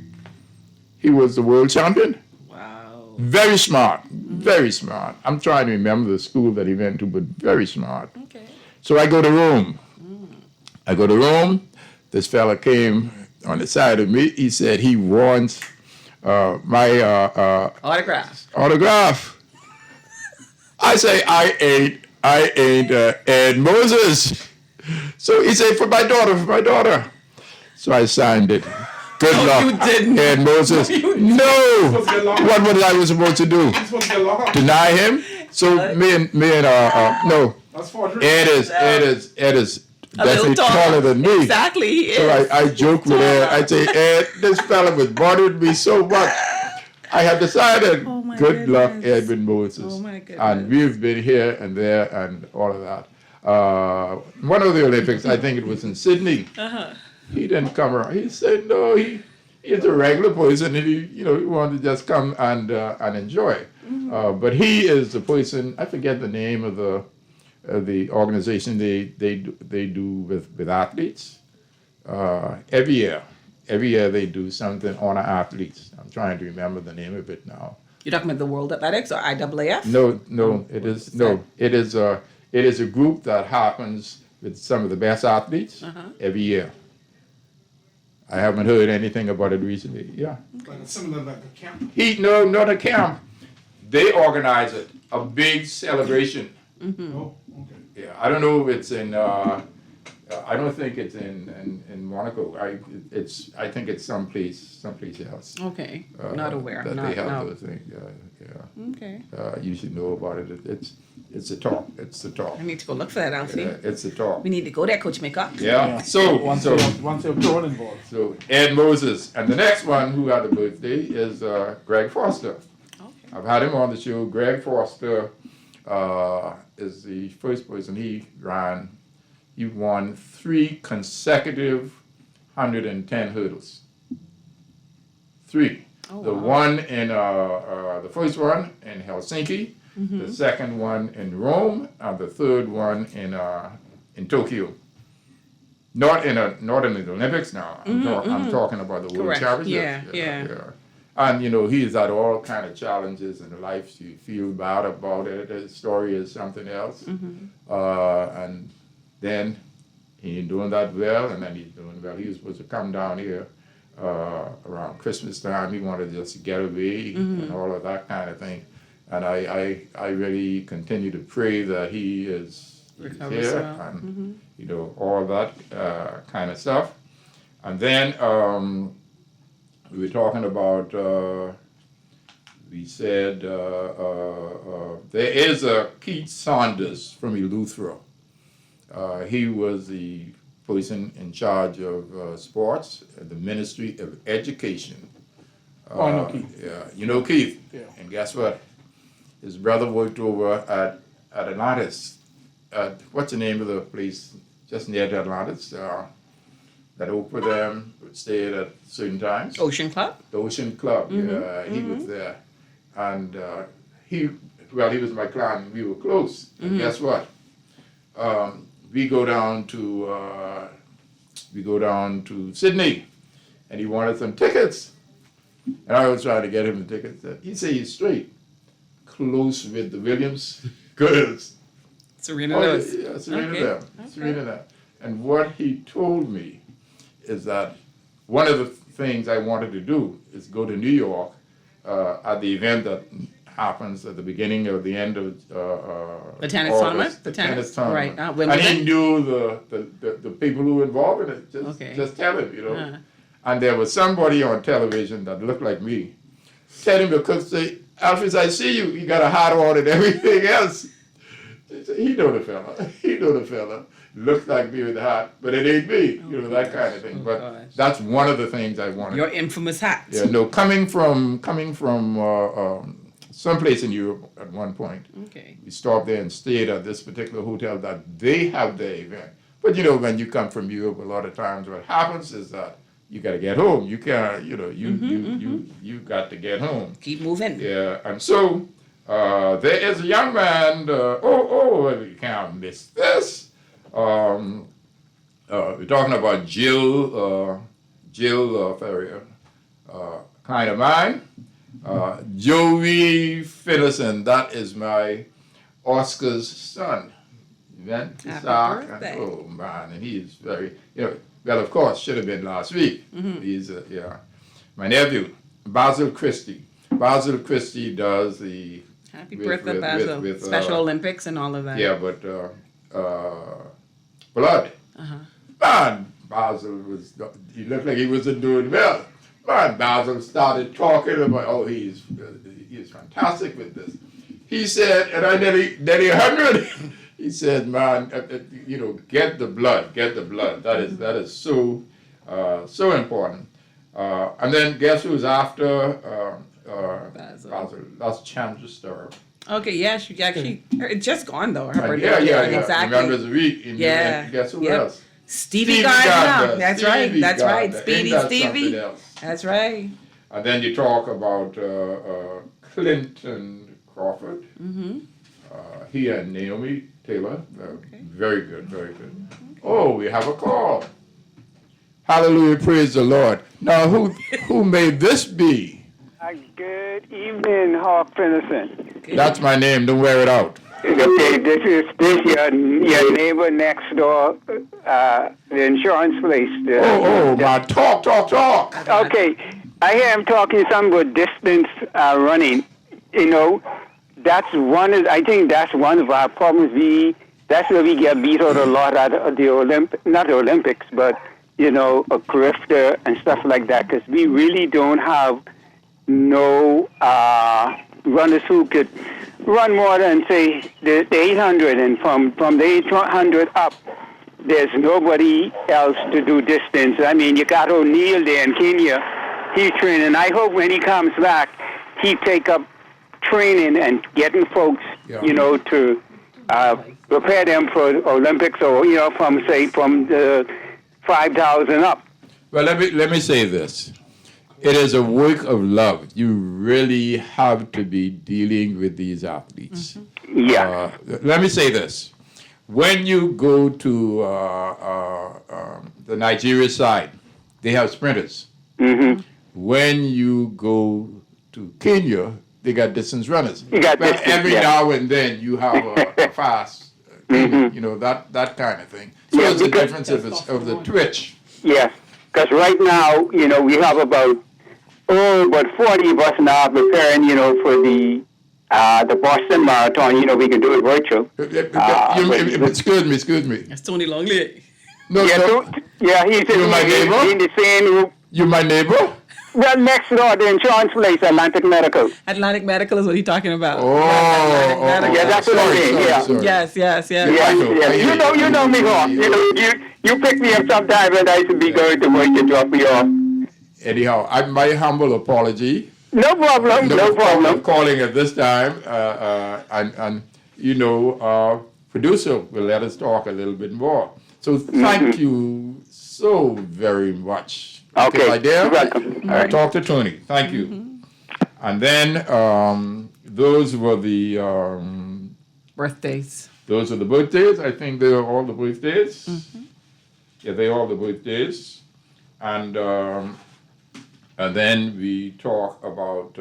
he was the world champion. Wow. Very smart. Very smart. I'm trying to remember the school that he went to, but very smart. Okay. So I go to Rome. This fella came on the side of me. He said he wants my Autograph. I say, I ain't Ed Moses. So he said, for my daughter. So I signed it. Good luck, you didn't. Ed Moses. No. What was I supposed to do? Deny him? So me and no. Ed is definitely taller than me. Exactly, he is. So I joke with Ed. I say, Ed, this fella was bothering me so much. I have decided, good luck, Edwin Moses. Oh my goodness. And we've been here and there and all of that. One of the Olympics, I think it was in Sydney. He didn't come around. He said, no, he's a regular person, and he wanted to just come and enjoy. But he is the person. I forget the name of the organization they do with athletes. Every year they do something honor athletes. I'm trying to remember the name of it now. You're talking about the World Athletics or IAAF? No, it is a group that happens with some of the best athletes every year. I haven't heard anything about it recently. Yeah. Similar like a camp. Not a camp. They organize it, a big celebration. Oh, okay. Yeah, I don't know if it's in. I don't think it's in Monaco. I think it's someplace else. Okay, not aware. That Not, they have no. those things. Yeah. Okay. You should know about it. It's a talk. It's the talk. I need to go look for that, Alfie. It's a talk. We need to go there, Coach Maker. Yeah. So once you're thrown involved. So Ed Moses, and the next one who had a birthday is Greg Foster. Okay. I've had him on the show. Greg Foster is the first person he ran. He won 3 consecutive 110 hurdles. 3. Oh, The wow. one in the first one in Helsinki, the second one in Rome, and the third one in Tokyo. Not in the Olympics now. I'm talking about the World Correct. Championships. Yeah. And he's had all kind of challenges in life. You feel bad about it. His story is something else. And then he ain't doing that well, and then he's doing well. He was supposed to come down here around Christmas time. He wanted just to get away and all of that kind of thing. And I really continue to pray that he is Recovers here well. and, you know, all that kind of stuff. And then we were talking about, we said there is a Keith Saunders from Eleuthera. He was the person in charge of sports at the Ministry of Education. I know Keith. Yeah, you know Keith. Yeah. And guess what? His brother worked over at Atlantis. What's the name of the place just near the Atlantis? That opened for them, stayed at certain times. Ocean Club? The Ocean Club. Yeah, he was there. And he was my client. We were close. And guess what? We go down to Sydney, and he wanted some tickets. And I was trying to get him the tickets. He said he's straight, close with the Williams girls. Serena Lewis. Yeah, Serena Okay. them. Serena them. And what he told me is that one of the things I wanted to do is go to New York at the event that happens at the beginning or the end of The tennis August, tournament? The tennis tournament. Right. And Wimbledon? he knew the people who were involved in it. Just tell him, you know. And there was somebody on television that looked like me. Tell him the cook say, Alphys, I see you. You got a hat on and everything else. He know the fella. He know the fella. Looks like me with a hat, but it ain't me. You know, that kind of thing. But that's one of the things I wanted. Your infamous hat. Yeah, no, coming from someplace in Europe at one point. Okay. We stopped there and stayed at this particular hotel that they have their event. But you know, when you come from Europe, a lot of times what happens is that you got to get home. You can't, you know, you got to get home. Keep moving. Yeah, and so there is a young man. You can't miss this. We're talking about Jill Ferrier, client of mine. Joey Finlayson, that is my Oscar's son. He went to Sac, and, oh man, and he is very, you know, well, of course, should have been last week. He's, my nephew, Basil Christie. Basil Christie does the... Happy birthday, Basil. Special Olympics and all of that. Yeah, but blood. Man, Basil he looked like he wasn't doing well. Man, Basil started talking about, oh, he's fantastic with this. He said, and I nearly 100. He said, man, you know, get the blood. That is so important. And then guess who's after Basil? That's Chandra Stirrup. Okay, yeah, she actually, it's just gone though. Her birthday. Yeah, exactly. Remember the week. Yeah. Guess who else? Stevie Gardner. That's Stevie right. Gardner. Speedy Ain't that Stevie. something else? That's right. And then you talk about Clinton Crawford. He and Naomi Taylor. Very good, very good. Oh, we have a call. Hallelujah, praise the Lord. Now, who may this be? Good evening, Hawk Finlayson. That's my name. Don't wear it out. Okay, this is your neighbor next door, the insurance place. My talk. Okay, I hear him talking something about distance running. You know, I think that's one of our problems. That's where we get beat out a lot at the not the Olympics, but, you know, a grifter and stuff like that, because we really don't have no runners who could run more than, say, the 800, and from the 800 up, there's nobody else to do distance. I mean, you got O'Neill there in Kenya. He's training. I hope when he comes back, he take up training and getting folks, you know, to prepare them for Olympics, or, you know, from the 5,000 up. Well, let me say this. It is a work of love. You really have to be dealing with these athletes. Yeah. Let me say this. When you go to the Nigeria side, they have sprinters. When you go to Kenya, they got distance runners. Every now and then you have a fast, you know, that kind of thing. So it's a difference of the twitch. Yes, because right now, you know, we have about 40 of us now preparing, you know, for the the Boston Marathon, we can do it virtual. Excuse me. That's Tony Longley. No, Yeah, no. he's You my neighbor? in the same room. You my neighbor? Well, next door, the insurance place, Atlantic Medical. Atlantic Medical is what he's talking about. Yeah, that's what I mean. Yeah. Yes. Yes. You know me, Hawk. You pick me up sometime and I should be going to work to drop me off. Anyhow, my humble apology. No problem. No problem. Calling at this time, and producer will let us talk a little bit more. So thank you so very much. Okay, my dear. You're welcome. I'll talk to Tony. Thank you. And then those were the Birthdays. Those are the birthdays. I think they are all the birthdays. Yeah, they are all the birthdays. And then we talk about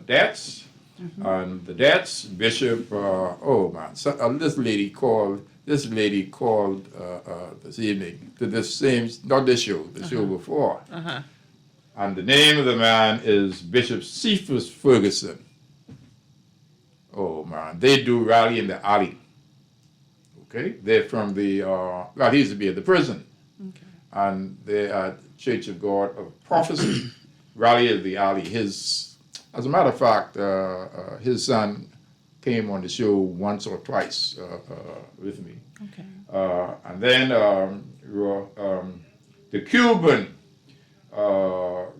debts. And the debts, Bishop. This lady called this evening to this same, not this show, the show before. And the name of the man is Bishop Cephas Ferguson. Oh man, they do rally in the alley. Okay, they're from the, he used to be at the prison. Okay. And they are Church of God of Prophecy. Rally in the alley. As a matter of fact, his son came on the show once or twice with me. Okay. And then the Cuban,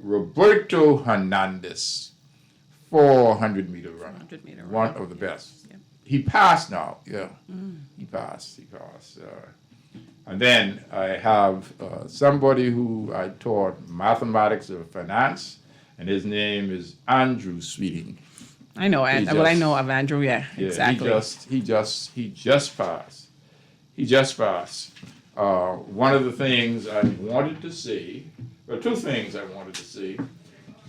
Roberto Hernandez, 400-meter runner. 100-meter runner. One of the best. Yep. He passed now, yeah. He passed. And then I have somebody who I taught mathematics or finance, and his name is Andrew Sweeting. I know, I know of Andrew, yeah, exactly. He just passed. One of the things I wanted to say, two things I wanted to say.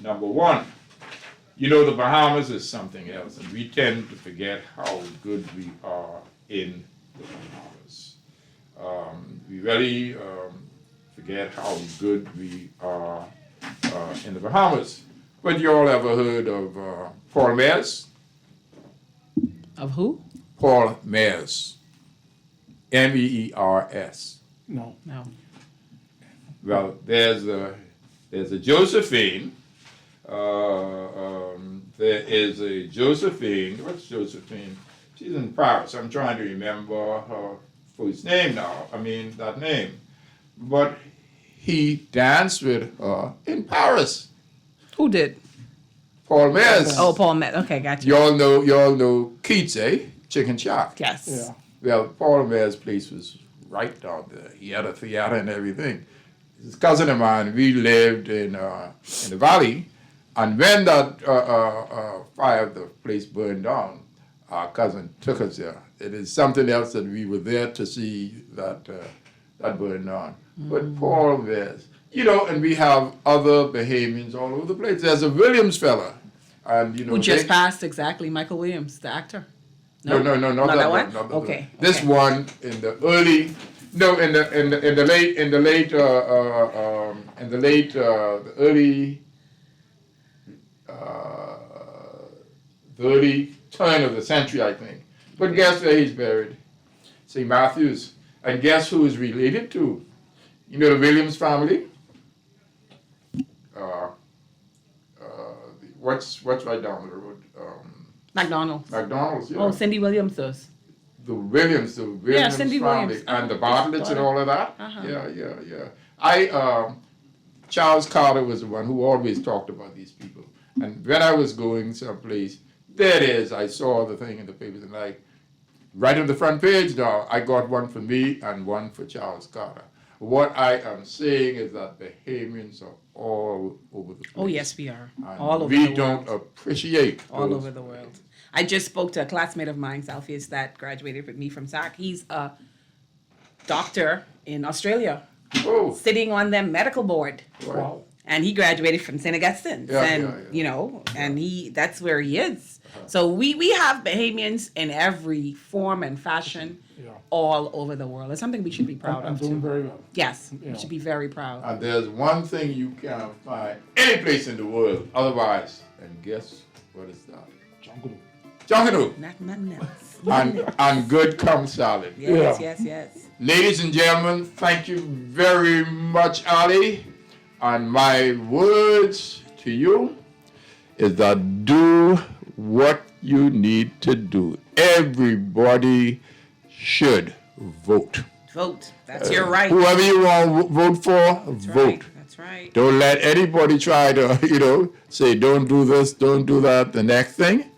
Number one, the Bahamas is something else, and we tend to forget how good we are in the Bahamas. We really forget how good we are in the Bahamas. But you all ever heard of Paul Mayers? Of who? Paul Mayers. Meers. No. Well, there's a Josephine. There is a Josephine. What's Josephine? She's in Paris. I'm trying to remember her first name now. That name. But he danced with her in Paris. Who did? Paul Mayers. Oh, Paul Mayers. Okay, gotcha. You all know Keats, Chicken Shack. Yes. Yeah. Well, Paul Mayers' place was right down there. He had a theater and everything. His cousin of mine, we lived in the valley, and when that fire of the place burned down, our cousin took us there. It is something else that we were there to see that burned down. But Paul Mayers, and we have other Bahamians all over the place. There's a Williams fella, and who just passed exactly, Michael Williams, the actor. No, not that one. Okay. This one in the early turn of the century, I think. But guess where he's buried? St. Matthews. And guess who is related to? The Williams family? What's right down the road? McDonald's. McDonald's, yeah. Oh, Cindy Williams does. The Williams Cindy family, Williams. and the Bartletts and all of that. Uh-huh. Yeah. Charles Carter was the one who always talked about these people. And when I was going someplace, there it is. I saw the thing in the papers, and right on the front page now, I got one for me and one for Charles Carter. What I am saying is that Bahamians are all over the place. Oh, yes, we are. And All over the we world. don't appreciate all those over the world. I just spoke to a classmate of mine, Alpheus, that graduated with me from SAC. He's a doctor in Australia, Oh, sitting on their medical board. wow. and he graduated from St. Augustine's, you know, and that's where he is. So we have Bahamians in every form and fashion all over the world. It's something we should be proud of. doing very well. Yes, we should be very proud. And there's one thing you cannot find any place in the world otherwise, and guess what is that? Jungle. Nothing else. And good salad. Yes. Ladies and gentlemen, thank you very much, Ali. And my words to you is that do what you need to do. Everybody should vote. Vote. That's your right. Whoever you want to vote for, vote. That's right. Don't let anybody try to, say, don't do this, don't do that. The next thing,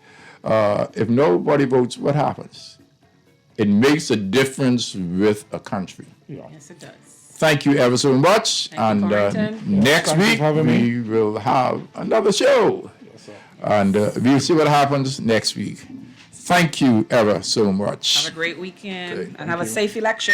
if nobody votes, what happens? It makes a difference with a country. Yes, it does. Thank you ever so much. Thank you, Corrington. Next week, we will have another show. And we'll see what happens next week. Thank you ever so much. Have a great weekend Okay, and have a safe election.